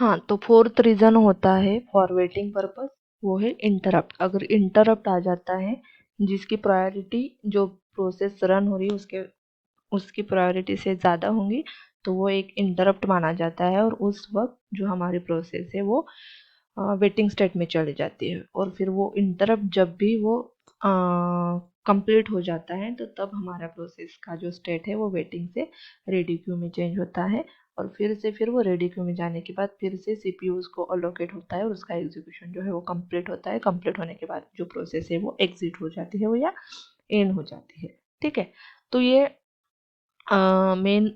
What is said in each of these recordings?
हाँ, तो fourth reason होता है फॉर वेटिंग पर्पस, वो है इंटरप्ट। अगर इंटरप्ट आ जाता है जिसकी प्रायोरिटी जो प्रोसेस रन हो रही है उसकी प्रायोरिटी से ज़्यादा होंगी, तो वो एक इंटरप्ट माना जाता है और उस वक्त जो हमारी प्रोसेस है वो वेटिंग स्टेट में चली जाती है। और फिर वो इंटरप्ट जब भी वो कंप्लीट हो जाता है तो तब हमारा प्रोसेस का जो स्टेट है वो वेटिंग से रेडी क्यू में चेंज होता है। और फिर वो रेडी क्यू में जाने के बाद फिर से सीपीयू उसको अलोकेट होता है और उसका एग्जीक्यूशन जो है वो कंप्लीट होता है। कंप्लीट होने के बाद जो प्रोसेस है वो एग्जिट हो जाती है वो या एंड हो जाती है। ठीक है, तो ये मेन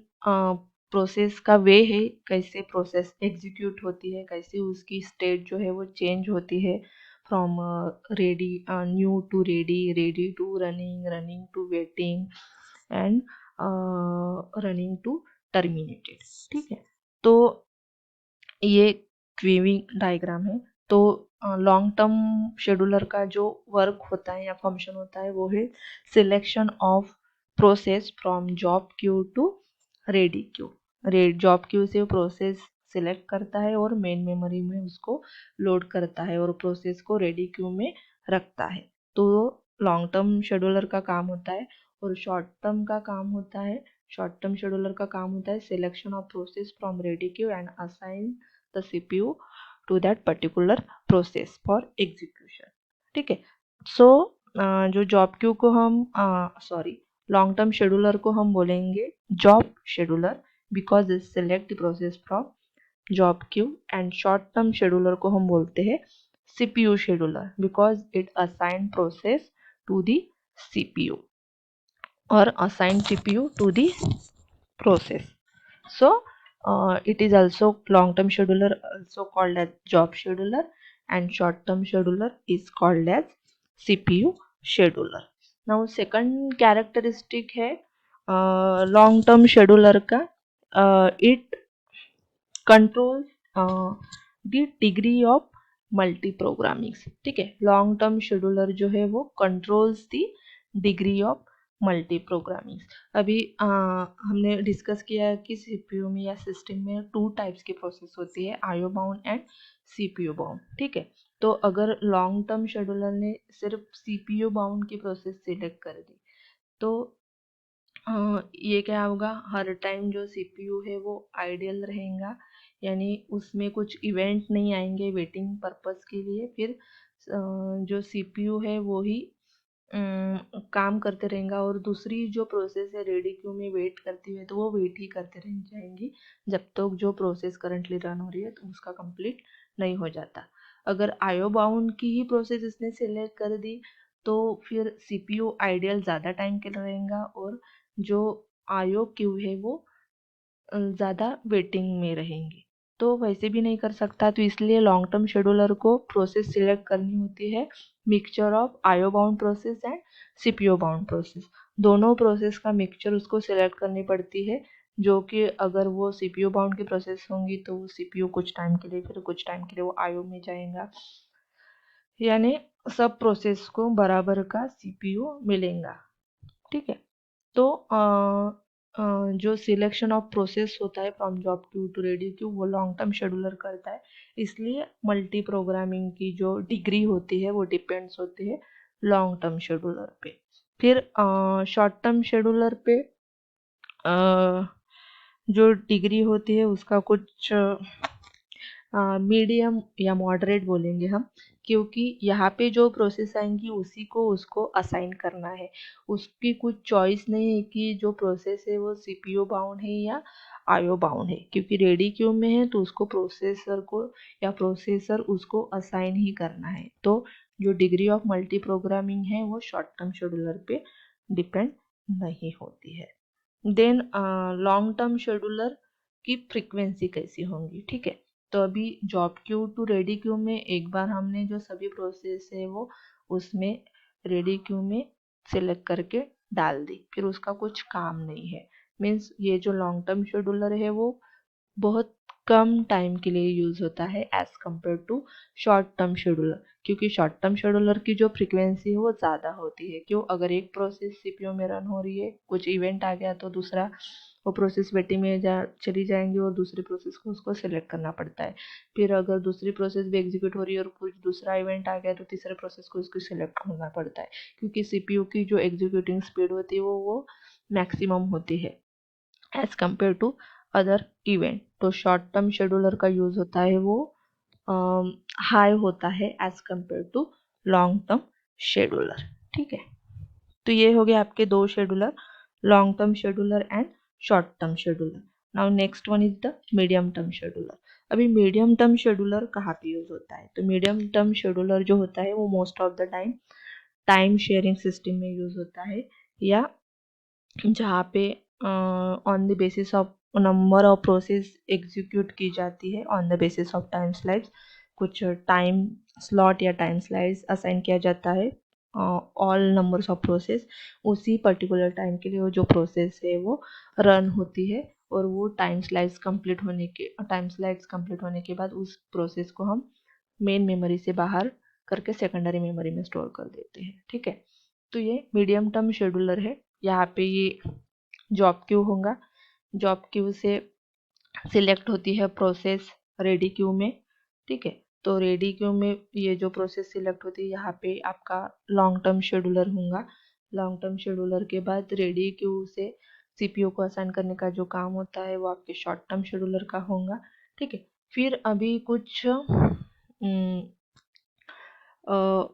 प्रोसेस का वे है, कैसे प्रोसेस एग्जीक्यूट होती है, कैसे उसकी स्टेट जो है वो चेंज होती है from ready new to ready, ready to running, running to waiting and running to terminated. ठीक है, तो ये क्वीविंग डायग्राम है। तो लॉन्ग टर्म शेड्यूलर का जो वर्क होता है या फंक्शन होता है वो है selection of process from job queue to ready queue. Job queue से प्रोसेस सिलेक्ट करता है और मेन मेमोरी में उसको लोड करता है और प्रोसेस को रेडी क्यू में रखता है। तो लॉन्ग टर्म शेड्यूलर का काम होता है। और शॉर्ट टर्म का काम होता है, शॉर्ट टर्म शेड्यूलर का काम होता है selection of process from ready queue and assign the CPU to that particular process for execution. ठीक है, सो जो जॉब क्यू को हम लॉन्ग टर्म शेड्यूलर को हम बोलेंगे job scheduler because it select the process from job queue. And short term scheduler को हम बोलते हैं CPU scheduler because it assign process to the CPU or assign CPU to the process. So it is also long-term scheduler also called as job scheduler and short-term scheduler is called as CPU scheduler. Now second characteristic है long-term scheduler का, it controls the degree of multi programming. ठीक है, long term scheduler जो है वो controls the degree of multi programming. अभी हमने discuss किया है कि सीपीयू में या सिस्टम में टू टाइप्स की प्रोसेस होती है, IO bound and CPU bound. ठीक है, तो अगर लॉन्ग टर्म शेड्यूलर ने सिर्फ सीपीयू बाउंड की प्रोसेस सिलेक्ट कर दी तो ये क्या होगा, हर टाइम जो सीपीयू है वो आइडियल रहेगा, यानी उसमें कुछ इवेंट नहीं आएंगे वेटिंग पर्पस के लिए। फिर जो सीपीयू है वो ही काम करते रहेगा और दूसरी जो प्रोसेस है रेडी क्यू में वेट करती है तो वो वेट ही करते रह जाएंगी जब तक जो प्रोसेस करंटली रन हो रही है तो उसका कंप्लीट नहीं हो जाता। अगर आईओ बाउंड की ही प्रोसेस इसने सिलेक्ट कर दी तो फिर सीपीयू आइडियल ज़्यादा टाइम के लिए रहेगा और जो आईओ क्यू है वो ज़्यादा वेटिंग में रहेंगी। तो वैसे भी नहीं कर सकता, तो इसलिए लॉन्ग टर्म शेड्यूलर को प्रोसेस सिलेक्ट करनी होती है mixture of IO bound process and CPU bound process. दोनों प्रोसेस का मिक्सचर उसको सिलेक्ट करनी पड़ती है, जो कि अगर वो सीपीयू बाउंड की प्रोसेस होंगी तो वो सीपीयू कुछ टाइम के लिए, फिर कुछ टाइम के लिए वो आईओ में जाएगा, यानी सब प्रोसेस को बराबर का सीपीयू मिलेगा। ठीक है, तो जो सिलेक्शन ऑफ प्रोसेस होता है from job queue to ready queue वो लॉन्ग टर्म शेड्यूलर करता है। इसलिए मल्टी प्रोग्रामिंग की जो डिग्री होती है वो डिपेंड्स होती है लॉन्ग टर्म शेड्यूलर पे। फिर शॉर्ट टर्म शेड्यूलर पे जो डिग्री होती है उसका कुछ मीडियम या मॉडरेट बोलेंगे हम, क्योंकि यहाँ पे जो प्रोसेस आएंगी उसी को उसको असाइन करना है। उसकी कुछ चॉइस नहीं है कि जो प्रोसेस है वो सीपीयू बाउंड है या आईओ बाउंड है, क्योंकि रेडी क्यू में है तो उसको प्रोसेसर को या प्रोसेसर उसको असाइन ही करना है। तो जो डिग्री ऑफ मल्टी प्रोग्रामिंग है वो शॉर्ट टर्म शेड्यूलर पे डिपेंड नहीं होती है। देन लॉन्ग टर्म शेड्यूलर की फ्रीक्वेंसी कैसी होंगी। ठीक है, तो अभी job queue to ready queue में एक बार हमने जो सभी प्रोसेस है वो उसमें रेडी क्यू में सिलेक्ट करके डाल दी, फिर उसका कुछ काम नहीं है। मीन्स ये जो लॉन्ग टर्म शेड्यूलर है वो बहुत कम टाइम के लिए यूज होता है as compare to short term scheduler, क्योंकि शॉर्ट टर्म शेड्यूलर की जो फ्रीक्वेंसी है वो ज़्यादा होती है। क्यों, अगर एक प्रोसेस सीपीयू में रन हो रही है, कुछ इवेंट आ गया तो दूसरा वो प्रोसेस वेटिंग में चली जाएंगी और दूसरी प्रोसेस को उसको सिलेक्ट करना पड़ता है। फिर अगर दूसरी प्रोसेस भी एग्जीक्यूट हो रही है और कुछ दूसरा इवेंट आ गया तो तीसरे प्रोसेस को उसको सिलेक्ट करना पड़ता है, क्योंकि सीपीयू की जो एग्जीक्यूटिंग स्पीड होती है वो मैक्सिमम होती है as compare to other event. तो शॉर्ट टर्म शेड्यूलर का यूज होता है वो हाई होता है as compare to long term scheduler. ठीक है, तो ये हो गया आपके दो scheduler, long term scheduler and short term scheduler. Now next one is the medium term scheduler. अभी मीडियम टर्म शेड्यूलर कहाँ पे यूज होता है? तो मीडियम टर्म शेड्यूलर जो होता है वो most of the time time sharing system में यूज होता है, या जहाँ पे on the basis of number of process execute की जाती है on the basis of time slides. कुछ टाइम स्लॉट या टाइम स्लाइड्स असाइन किया जाता है ऑल नंबर्स ऑफ प्रोसेस, उसी पर्टिकुलर टाइम के लिए वो जो प्रोसेस है वो रन होती है, और वो टाइम स्लाइड्स कंप्लीट होने के बाद उस प्रोसेस को हम मेन मेमोरी से बाहर करके सेकेंडरी मेमोरी में स्टोर कर देते हैं। ठीक है, तो ये मीडियम टर्म शेड्यूलर है। यहाँ पे ये जॉब क्यू होगा, जॉब क्यू से सिलेक्ट होती है प्रोसेस रेडी क्यू में। ठीक है, तो रेडी क्यू में ये जो प्रोसेस सिलेक्ट होती है यहाँ पे आपका लॉन्ग टर्म शेड्यूलर होगा। लॉन्ग टर्म शेड्यूलर के बाद रेडी क्यू से सीपीयू को असाइन करने का जो काम होता है वो आपके शॉर्ट टर्म शेड्यूलर का होगा। ठीक है, फिर अभी कुछ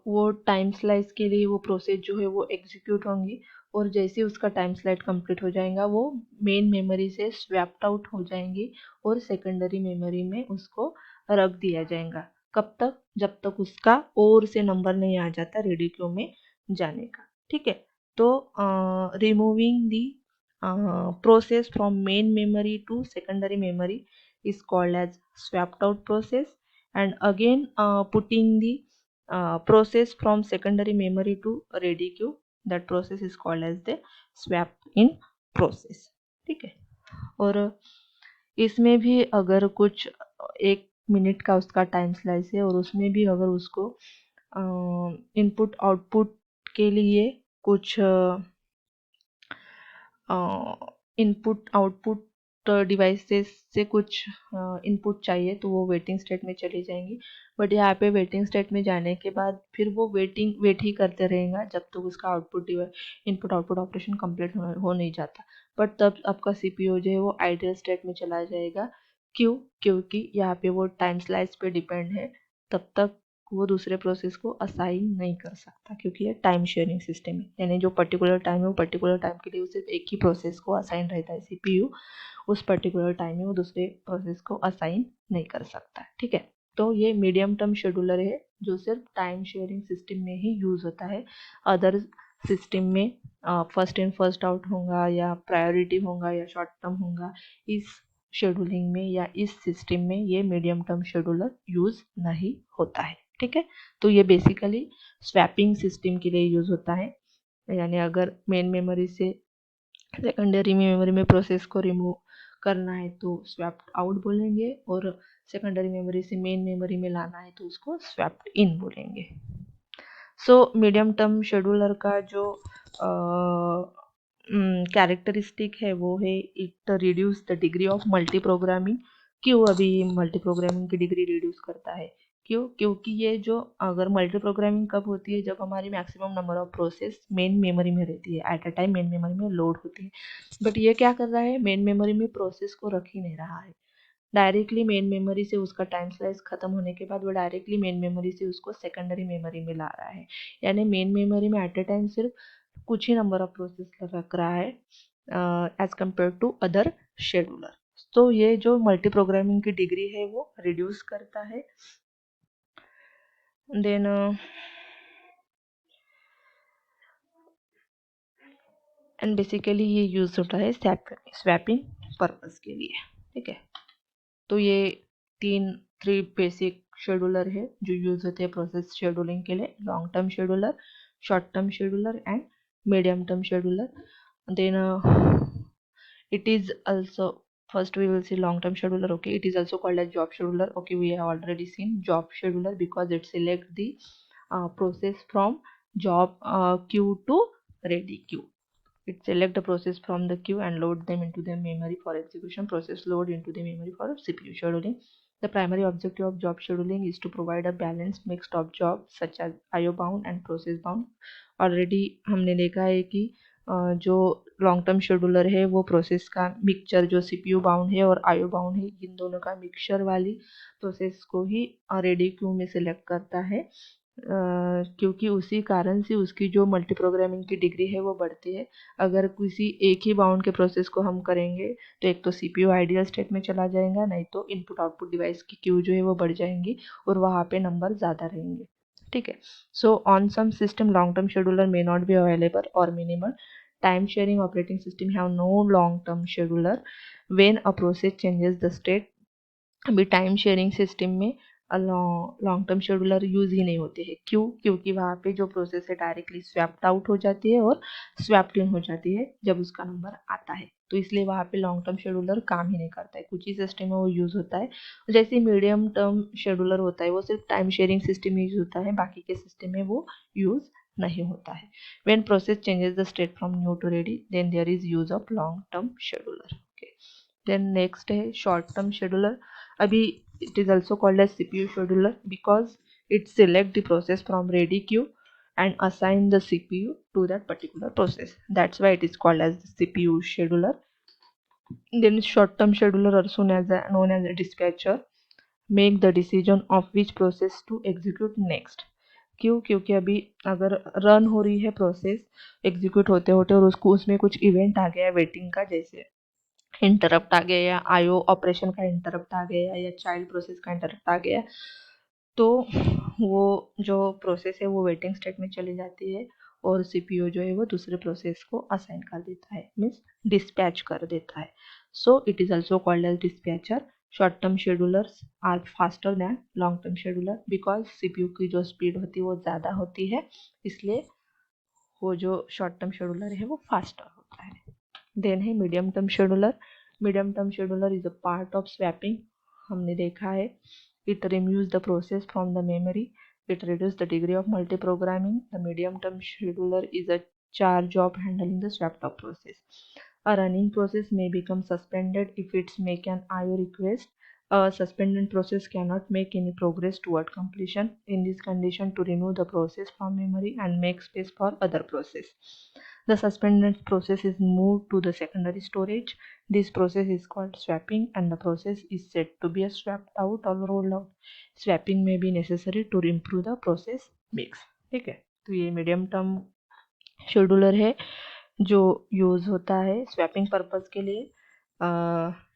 वो टाइम स्लाइस के लिए वो प्रोसेस जो है वो एग्जीक्यूट होंगी, और जैसे उसका टाइम स्लाइड कंप्लीट हो जाएगा वो मेन मेमोरी से स्वैप्ड आउट हो जाएंगी और सेकेंडरी मेमोरी में उसको रख दिया जाएगा। कब तक? जब तक उसका और से नंबर नहीं आ जाता रेडी क्यू में जाने का। ठीक है, तो removing the process from main memory to secondary memory is called as swapped out process, and again putting the process from secondary memory to ready queue, that process is called as the swap in process। ठीक है, और इसमें भी अगर कुछ 1 minute का उसका time slice है और उसमें भी अगर उसको इनपुट आउटपुट के लिए कुछ इनपुट आउटपुट डिवाइसेस से कुछ इनपुट चाहिए तो वो वेटिंग स्टेट में चली जाएंगी। बट यहाँ पे वेटिंग स्टेट में जाने के बाद फिर वो वेट ही करते रहेगा जब तक उसका इनपुट आउटपुट ऑपरेशन कंप्लीट हो नहीं जाता। बट तब आपका सीपीयू जो है वो आइडियल स्टेट में चला जाएगा। क्यों? क्योंकि यहाँ पे वो टाइम स्लाइस पे डिपेंड है, तब तक वो दूसरे प्रोसेस को असाइन नहीं कर सकता, क्योंकि ये टाइम शेयरिंग सिस्टम है, यानी जो पर्टिकुलर टाइम है वो पर्टिकुलर टाइम के लिए सिर्फ एक ही प्रोसेस को असाइन रहता है सीपीयू, उस पर्टिकुलर टाइम में वो दूसरे प्रोसेस को असाइन नहीं कर सकता। ठीक है, तो ये मीडियम टर्म शेड्यूलर है जो सिर्फ टाइम शेयरिंग सिस्टम में ही यूज होता है। अदर सिस्टम में फर्स्ट इन फर्स्ट आउट होगा या प्रायोरिटी होगा या शॉर्ट टर्म होगा, इस शेड्यूलिंग में या इस सिस्टम में ये मीडियम टर्म शेड्यूलर यूज नहीं होता है। ठीक है, तो ये बेसिकली स्वैपिंग सिस्टम के लिए यूज होता है, यानी अगर मेन मेमोरी से सेकेंडरी मेमोरी में प्रोसेस को रिमूव करना है तो स्वैप्ड आउट बोलेंगे, और सेकेंडरी मेमोरी से मेन मेमोरी में लाना है तो उसको स्वैप्ड इन बोलेंगे। सो मीडियम टर्म शेड्यूलर का जो कैरेक्टरिस्टिक है वो है it reduce the degree of multi programming. क्यों अभी मल्टी प्रोग्रामिंग की डिग्री रिड्यूस करता है? क्यों? क्योंकि ये जो अगर मल्टी प्रोग्रामिंग कब होती है? जब हमारी maximum number of process main memory में रहती है, eight a time main memory में लोड होती है। बट ये क्या कर रहा है? मेन मेमोरी में प्रोसेस को रख ही नहीं रहा है, डायरेक्टली मेन मेमोरी से उसका टाइम स्लाइस खत्म होने के बाद वो डायरेक्टली मेन मेमोरी से उसको सेकेंडरी मेमोरी में ला रहा है, यानी मेन मेमोरी में एट अ टाइम सिर्फ कुछ ही नंबर ऑफ प्रोसेस रख रहा है as compare to other scheduler. तो ये जो मल्टी प्रोग्रामिंग की डिग्री है वो रिड्यूस करता है। देन एंड बेसिकली ये यूज होता है स्वैपिंग पर्पस के लिए। ठीक है, तो ये थ्री बेसिक शेड्यूलर है जो यूज होते हैं प्रोसेस शेड्यूलिंग के लिए: long term scheduler, short term scheduler and medium term scheduler. Then it is also, first we will see long term scheduler. Okay, it is also called as job scheduler. Okay, we have already seen job scheduler because it selects the process from job queue to ready queue. It select the process from the queue and load them into the memory for execution. Process load into the memory for CPU scheduling. The primary objective of job scheduling is to provide a balanced mix of jobs such as IO bound and process bound. Already हमने देखा है कि जो long term scheduler है वो process का mixture जो CPU bound है और IO बाउंड है इन दोनों का मिक्सचर वाली प्रोसेस को ही रेडी क्यू में सिलेक्ट करता है, क्योंकि उसी कारण से उसकी जो मल्टी प्रोग्रामिंग की डिग्री है वो बढ़ती है। अगर किसी एक ही बाउंड के प्रोसेस को हम करेंगे तो एक तो CPU आइडियल स्टेट में चला जाएगा, नहीं तो इनपुट आउटपुट डिवाइस की क्यू जो है वो बढ़ जाएंगी और वहाँ पे नंबर ज़्यादा रहेंगे। ठीक है, so on some system long term scheduler may not be available और minimal time sharing operating system have no long term scheduler when a process changes the state. अभी टाइम शेयरिंग सिस्टम में long term scheduler use ही नहीं होते हैं। क्यों? क्योंकि वहाँ पे जो प्रोसेस है डायरेक्टली स्वैप्ड आउट हो जाती है और स्वैप्ड इन हो जाती है जब उसका नंबर आता है, तो इसलिए वहाँ पे लॉन्ग टर्म शेड्यूलर काम ही नहीं करता है। कुछ ही सिस्टम में वो यूज़ होता है। जैसे मीडियम टर्म शेड्यूलर होता है वो सिर्फ टाइम शेयरिंग सिस्टम में यूज होता है, बाकी के सिस्टम में वो यूज़ नहीं होता है। When process changes the state from new to ready then there is use of long term scheduler. Okay, then next है शॉर्ट टर्म शेड्यूलर। अभी it is also called as CPU scheduler because it select the process from ready queue and assign the CPU to that particular process. That's why it is called as the CPU scheduler. Then short term scheduler also known as a dispatcher make the decision of which process to execute next. क्यों? क्योंकि अभी अगर run हो रही है process execute होते होते और उसको उसमें कुछ इवेंट आ गया वेटिंग का, जैसे इंटरप्ट आ गया या IO ऑपरेशन का इंटरप्ट आ गया या चाइल्ड प्रोसेस का इंटरप्ट आ गया, तो वो जो प्रोसेस है वो वेटिंग स्टेट में चली जाती है और CPU जो है वो दूसरे प्रोसेस को असाइन कर देता है, मीन्स डिस्पैच कर देता है। So it is also called as dispatcher. Short term schedulers are faster than long term scheduler because CPU की जो स्पीड होती है वो ज़्यादा होती है, इसलिए वो जो शॉर्ट टर्म शेड्यूलर है वो फास्टर होता है। देन है medium term scheduler. Medium term scheduler is a part of swapping. हमने देखा है it removes the process from the memory, it reduce the degree of multi programming. The medium term scheduler is a charge of handling the swapped out process. A running process may become suspended if it's make an IO request. A suspended process cannot make any progress toward completion. In this condition, to remove the process from memory and make space for other process, the suspended process is moved to the secondary storage. This process is called swapping and the process is said to be a swapped out or rolled out. Swapping may be necessary to improve the process mix. ठीक है, तो ये medium term scheduler है जो use होता है swapping purpose के लिए।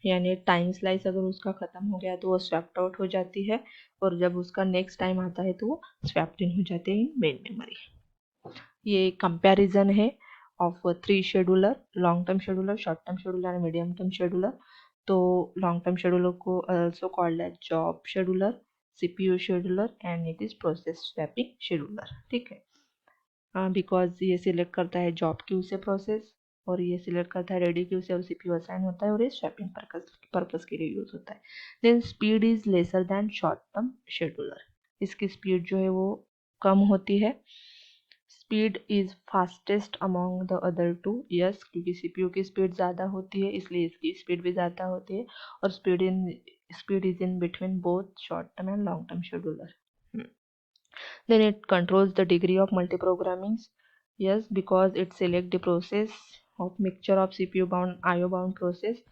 यानी टाइम स्लाइस अगर उसका ख़त्म हो गया तो वो स्वैप्ड आउट हो जाती है और जब उसका नेक्स्ट टाइम आता है तो वो स्वैप्ड इन हो जाते हैं इन मेन मेमोरी। ये कंपैरिजन है of 3 scheduler, long term scheduler, short term scheduler and medium term scheduler. तो लॉन्ग टर्म शेड्यूलर को also called as job scheduler, CPU scheduler and it is process swapping scheduler. ठीक है, because ये select करता है job queue से process और ये सिलेक्ट करता है रेडी क्यू से और CPU असाइन होता है और ये स्वैपिंग पर्पस के लिए यूज होता है। Then speed is lesser than short term scheduler. इसकी स्पीड जो है वो कम होती है। Speed is fastest among the other two. Yes, क्योंकि CPU की स्पीड ज़्यादा होती है इसलिए इसकी स्पीड भी ज़्यादा होती है और speed is in between both short term and long term scheduler. Then it controls the degree of multiprogramming. Yes, because it select the process of mixture of CPU bound IO bound process,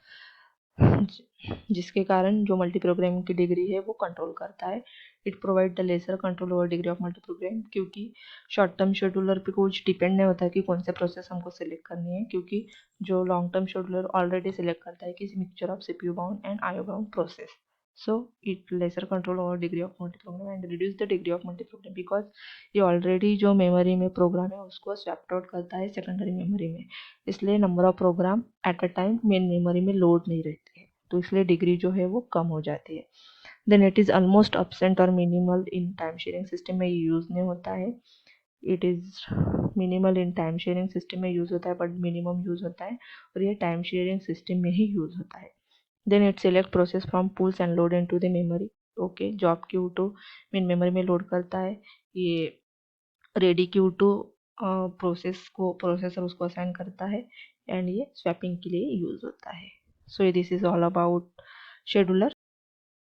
जिसके कारण जो multi programming की degree है वो control करता है। It provide the lesser control over degree of multiprogramming, क्योंकि short term scheduler पे कुछ डिपेंड नहीं होता कि कौन से प्रोसेस हमको सिलेक्ट करनी है, क्योंकि जो long term scheduler already select करता है कि mixture of CPU bound and IO bound process. So it lesser control over degree of multiprogram and reduce the degree of multiprogram because ये ऑलरेडी जो मेमोरी में प्रोग्राम है उसको swept out करता है सेकेंडरी मेमोरी में, इसलिए number of program at a time main memory में लोड नहीं रहती है, तो इसलिए डिग्री जो है वो कम हो जाती है। Then it is almost absent और minimal in time sharing system में यूज़ नहीं होता है। It is minimal in time sharing system में यूज़ होता है बट मिनिमम यूज़ होता है और ये टाइम शेयरिंग सिस्टम में ही यूज़ होता है। Then it select process from pools and load into the memory. Okay, job queue to main memory में लोड करता है, ये रेडी क्यू टू प्रोसेसर उसको असाइन करता है एंड ये स्वैपिंग के लिए यूज़ होता है। So this is all about scheduler.